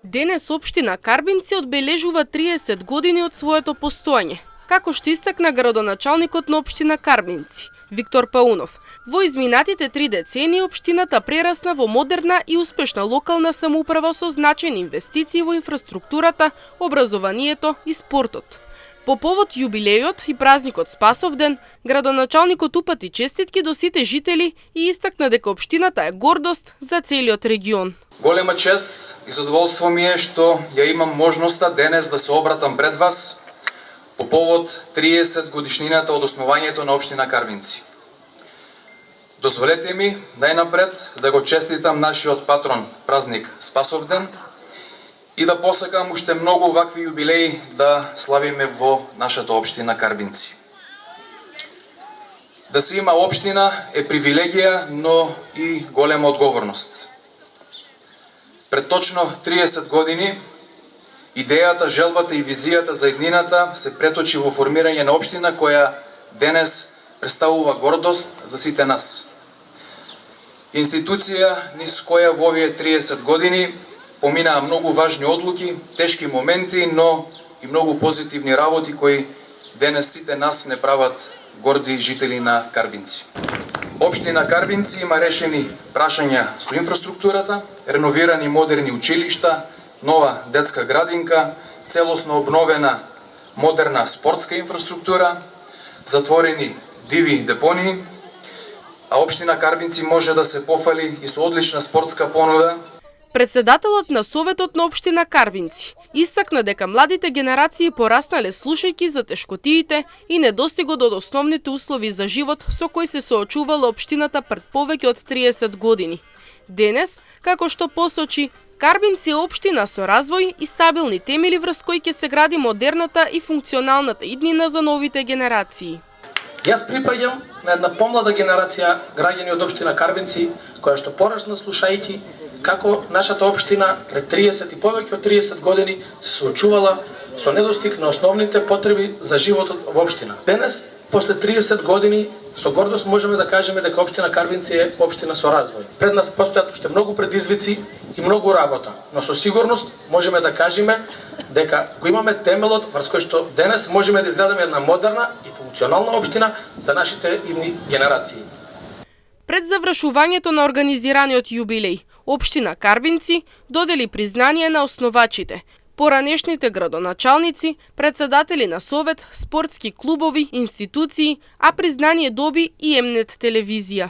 Денес општина Карбинци одбележува 30 години од своето постоење. Како што истакна градоначалникот на општина Карбинци, Виктор Паунов, во изминатите 3 децении општината прерасна во модерна и успешна локална самоуправа со значајни инвестиции во инфраструктурата, образованието и спортот. По повод јубилејот и празникот Спасовден, градоначалникот упати честитки до сите жители и истакна дека општината е гордост за целиот регион. Голема чест и задоволство ми е што ја имам можноста денес да се обратам пред вас по повод 30 годишнината од основањето на општина Карбинци. Дозволете ми најнапред да го честитам нашиот патрон празник Спасовден и да посакам уште многу вакви јубилеи да славиме во нашата општина Карбинци. Да се има општина е привилегија, но и голема одговорност. Пред точно 30 години идејата, желбата и визијата за иднината се преточи во формирање на општина која денес представува гордост за сите нас. Институција низ која во овие 30 години поминаа многу важни одлуки, тешки моменти, но и многу позитивни работи кои денес сите нас не прават горди жители на Карбинци. Општина Карбинци има решени прашања со инфраструктурата, реновирани модерни училишта, нова детска градинка, целосно обновена модерна спортска инфраструктура, затворени диви депонии, а општина Карбинци може да се пофали и со одлична спортска понуда. Председателот на Советот на општина Карбинци истакна дека младите генерации пораснале слушајќи за тешкотиите и недостигот од основните услови за живот со кои се соочувала општината пред повеќе од 30 години. Денес, како што посочи, Карбинци е општина со развој и стабилни темели врз кои ќе се гради модерната и функционалната иднина за новите генерации. Јас припаѓам на една помлада генерација граѓани од општина Карбинци, која што порасна слушајќи како нашата општина пред 30 и повеќе од 30 години се соочувала со недостиг на основните потреби за животот во општина. Денес, после 30 години, со гордост можеме да кажеме дека општина Карбинци е општина со развој. Пред нас постојат уште многу предизвици и многу работа, но со сигурност можеме да кажеме дека го имаме темелот врз кој што денес можеме да изградиме една модерна и функционална општина за нашите идни генерации. Пред завршувањето на организираниот јубилеј, општина Карбинци додели признание на основачите, поранешните градоначалници, председатели на совет, спортски клубови, институции, а признание доби и М-нет телевизија.